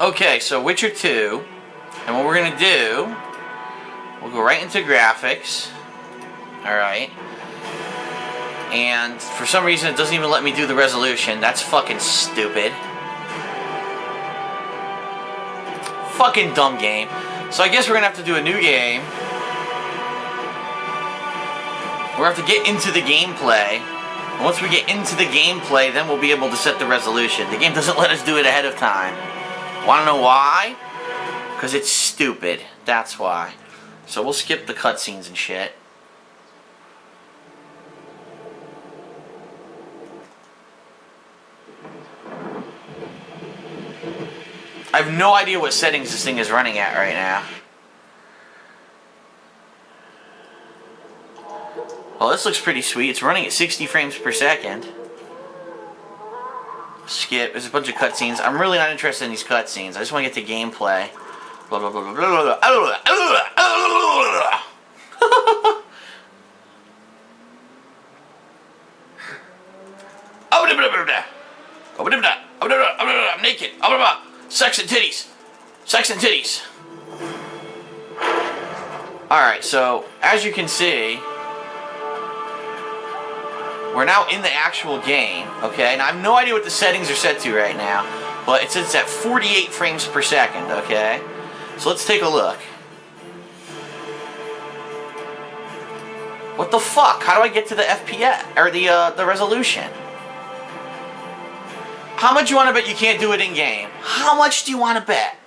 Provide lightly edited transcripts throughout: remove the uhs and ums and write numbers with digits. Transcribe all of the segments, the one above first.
Okay, so Witcher 2, and what we're gonna do, we'll go right into graphics. Alright. And for some reason it doesn't even let me do the resolution. That's fucking stupid. Fucking dumb game. So I guess we're gonna have to do a new game. We're gonna have to get into the gameplay. And once we get into the gameplay, then we'll be able to set the resolution. The game doesn't let us do it ahead of time. Wanna know why? Because it's stupid. That's why. So we'll skip the cutscenes and shit. I have no idea what settings this thing is running at right now. Well, this looks pretty sweet. It's running at 60 frames per second. Skip. There's a bunch of cutscenes. I'm really not interested in these cutscenes. I just want to get to gameplay. Blah, blah, blah, blah, blah, blah. I'm naked. Sex and titties. Sex and titties. Alright, so as you can see, we're now in the actual game, okay? Now I have no idea what the settings are set to right now, but it says it's at 48 frames per second, okay? So let's take a look. What the fuck? How do I get to the FPS, or the resolution? How much you want to bet you can't do it in-game? How much do you want to bet?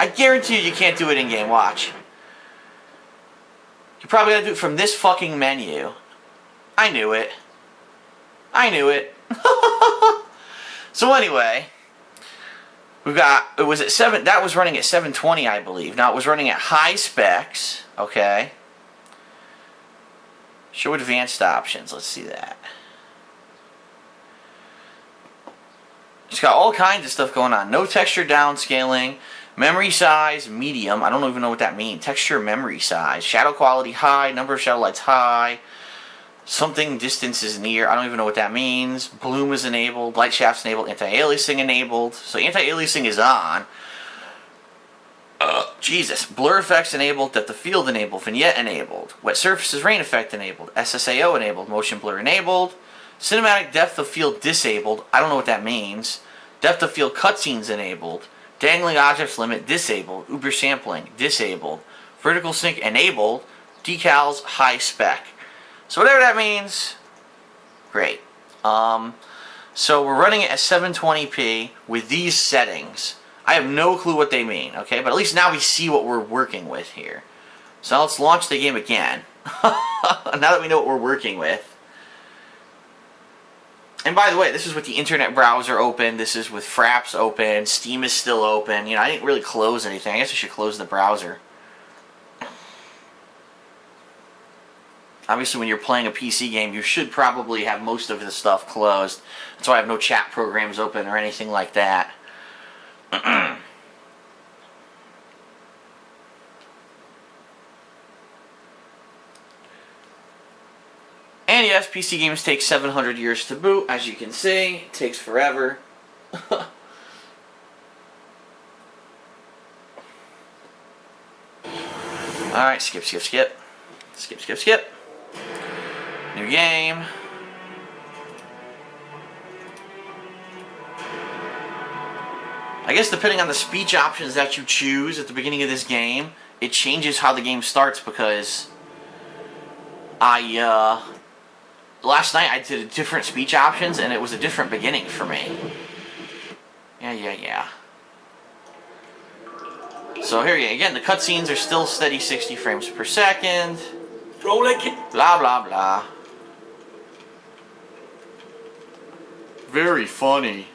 I guarantee you can't do it in-game. Watch. You probably gotta do it from this fucking menu. I knew it. I knew it. So anyway, we've got, it was at 7, that was running at 720, I believe. Now it was running at high specs, okay? Show advanced options, let's see that. It's got all kinds of stuff going on. No texture downscaling, memory size, medium. I don't even know what that means. Texture, memory size, shadow quality high, number of shadow lights high, something distance is near. I don't even know what that means. Bloom is enabled, light shafts enabled, anti-aliasing enabled. So anti-aliasing is on. Jesus. Blur effects enabled, depth of field enabled, vignette enabled, wet surfaces rain effect enabled, SSAO enabled, motion blur enabled. Cinematic depth of field disabled. I don't know what that means. Depth of field cutscenes enabled. Dangling objects limit disabled. Uber sampling disabled. Vertical sync enabled. Decals high spec. So whatever that means, great. So we're running it at 720p with these settings. I have no clue what they mean, okay? But at least now we see what we're working with here. So let's launch the game again. Now that we know what we're working with. And by the way, this is with the internet browser open, this is with Fraps open, Steam is still open. You know, I didn't really close anything. I guess I should close the browser. Obviously, when you're playing a PC game, you should probably have most of the stuff closed. That's why I have no chat programs open or anything like that. And yes, PC games take 700 years to boot, as you can see. It takes forever. Alright, skip, skip, skip. Skip, skip, skip. New game. I guess depending on the speech options that you choose at the beginning of this game, it changes how the game starts, because last night I did different speech options and it was a different beginning for me. Yeah. So here you go. Again, the cutscenes are still steady 60 frames per second. Blah, blah, blah. Very funny.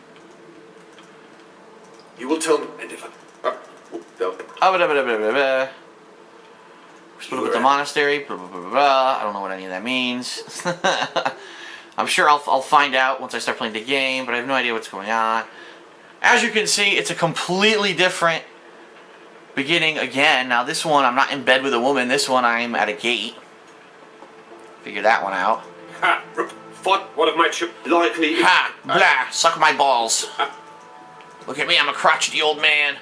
You will tell me, and if I... Split up with the monastery, blah, blah, blah, blah, blah. I don't know what any of that means. I'm sure I'll find out once I start playing the game, but I have no idea what's going on. As you can see, it's a completely different beginning again. Now this one, I'm not in bed with a woman. This one, I'm at a gate. Figure that one out. Ha! Fought one of my likely... Ha! Blah! Suck my balls. Look at me, I'm a crotchety old man.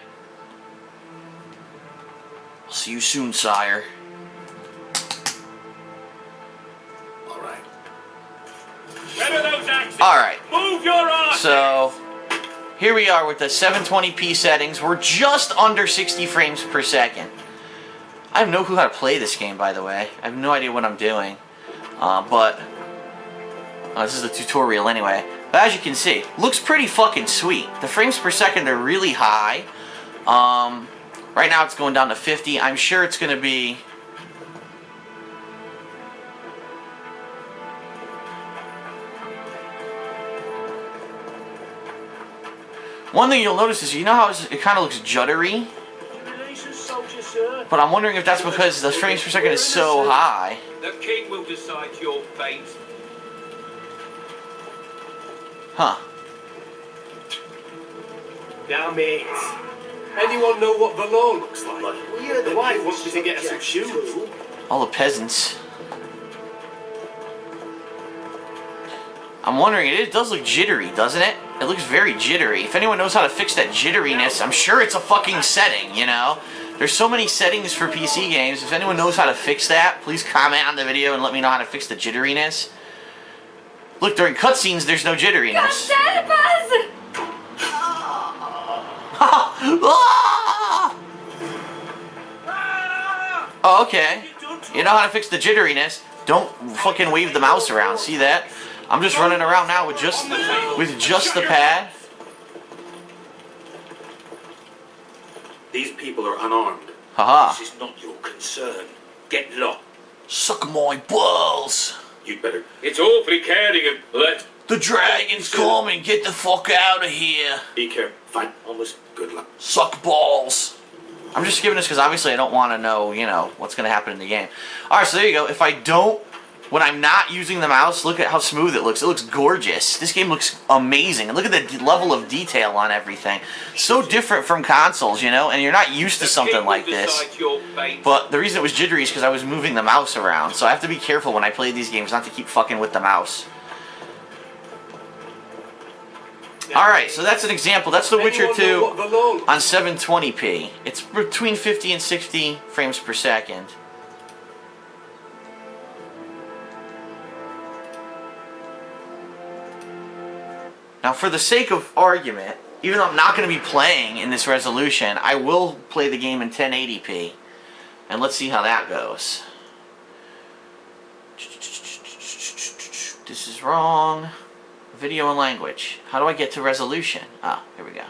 I'll see you soon, sire. Alright. Where are those axes? Alright. Move your arse! So, here we are with the 720p settings. We're just under 60 frames per second. I have no clue how to play this game, by the way. I have no idea what I'm doing. But this is a tutorial anyway. But as you can see, looks pretty fucking sweet. The frames per second are really high. Right now it's going down to 50. I'm sure it's going to be... One thing you'll notice is, you know how it kind of looks juddery? But I'm wondering if that's because the frames per second is so high. The king will decide your fate. Huh. Now, mate. Anyone know what the law looks like? The wife wants me to get her some shoes. All the peasants. I'm wondering, it does look jittery, doesn't it? It looks very jittery. If anyone knows how to fix that jitteriness, I'm sure it's a fucking setting, you know? There's so many settings for PC games. If anyone knows how to fix that, please comment on the video and let me know how to fix the jitteriness. Look, during cutscenes, there's no jitteriness. Oh, okay. You know how to fix the jitteriness. Don't fucking wave the mouse around. See that? I'm just running around now with just the pad. These people are unarmed. Haha. This is not your concern. Get lost. Suck my balls. You'd better. It's awfully caring of let. The dragon's coming. Get the fuck out of here. Be careful. Fine. Almost. Good luck. Suck balls. I'm just giving this because obviously I don't want to know, you know, what's going to happen in the game. Alright, so there you go. If I don't, when I'm not using the mouse, look at how smooth it looks. It looks gorgeous. This game looks amazing. And look at the level of detail on everything. So different from consoles, you know, and you're not used to something like this. But the reason it was jittery is because I was moving the mouse around. So I have to be careful when I play these games not to keep fucking with the mouse. Alright, so that's an example. That's The Witcher 2 on 720p. It's between 50 and 60 frames per second. Now, for the sake of argument, even though I'm not going to be playing in this resolution, I will play the game in 1080p. And let's see how that goes. This is wrong. Video and language. How do I get to resolution? Ah, here we go.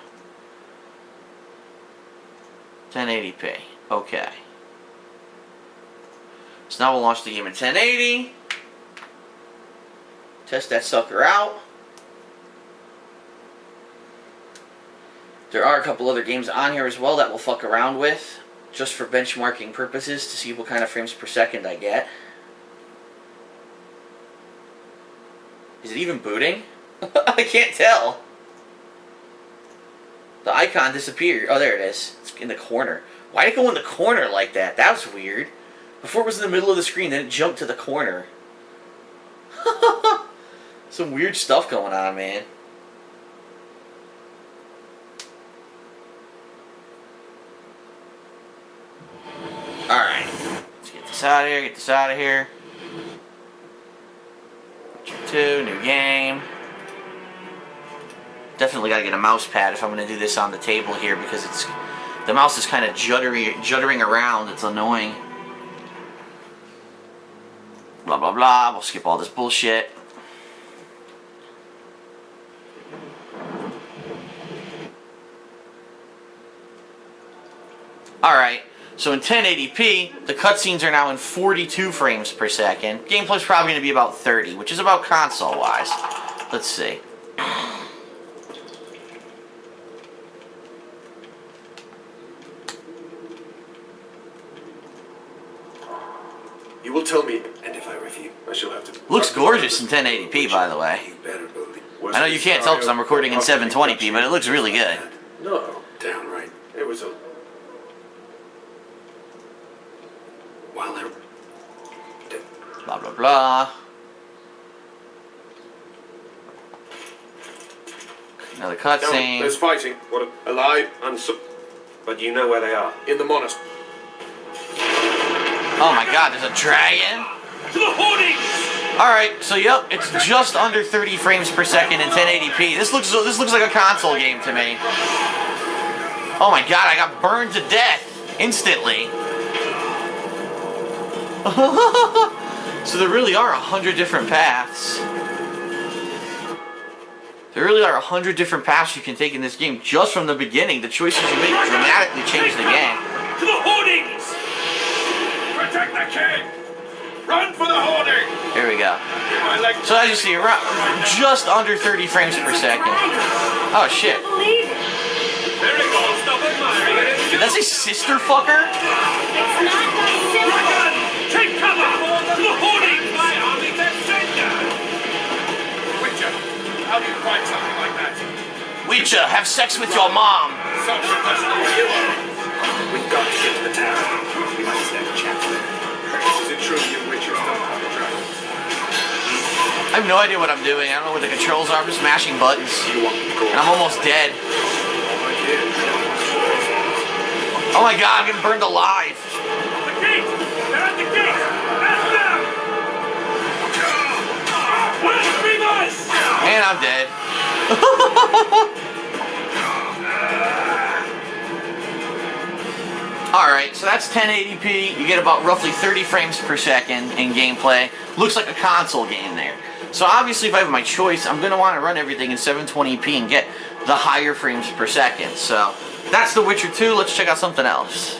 1080p. Okay. So now we'll launch the game in 1080. Test that sucker out. There are a couple other games on here as well that we'll fuck around with, just for benchmarking purposes to see what kind of frames per second I get. Is it even booting? I can't tell. The icon disappeared. Oh, there it is. It's in the corner. Why did it go in the corner like that? That was weird. Before it was in the middle of the screen, then it jumped to the corner. Some weird stuff going on, man. Alright. Let's get this out of here. Get this out of here. Witcher 2, new game. Definitely gotta get a mouse pad if I'm gonna do this on the table here because the mouse is kind of juddering around. It's annoying. Blah blah blah. We'll skip all this bullshit. Alright, so in 1080p, the cutscenes are now in 42 frames per second. Gameplay's probably going to be about 30, which is about console-wise. Let's see. You will tell me, and if I refuse, I shall have to... Looks gorgeous in 1080p, by the way. You better believe. I know you can't tell because I'm recording in 720p, but it looks really good. No, downright. It was a... While they're... Blah, blah, blah. Another cutscene. There's fighting. What? Alive? But you know where they are. In the monastery. Oh my god, there's a dragon? To the hoardings! Alright, so yep, it's just under 30 frames per second in 1080p. This looks like a console game to me. Oh my god, I got burned to death instantly. So there really are 100 different paths. There really are 100 different paths you can take in this game just from the beginning. The choices you make dramatically change the game. To the hoardings! Protect the kid! Run for the hoarding! Here we go. So as you see, around just under 30 frames per second. Oh shit. There he goes, stop admiring it. Did that say sister fucker? Dragon! Take cover! To the hoardings! My army defender! Witcher, how do you fight something like that? Witcher, have sex with your mom. So professional you are. We've got to get to the town. We might just have a chat there. Is it true you witchers don't have a dragon? I have no idea what I'm doing. I don't know what the controls are. I'm just mashing buttons. You want to go? And I'm almost dead. Oh my god, I'm getting burned alive. The gate! They're at the gate! That's them! Where's Remus? And I'm dead. Alright, so that's 1080p. You get about roughly 30 frames per second in gameplay. Looks like a console game there. So obviously if I have my choice, I'm going to want to run everything in 720p and get the higher frames per second. So that's The Witcher 2. Let's check out something else.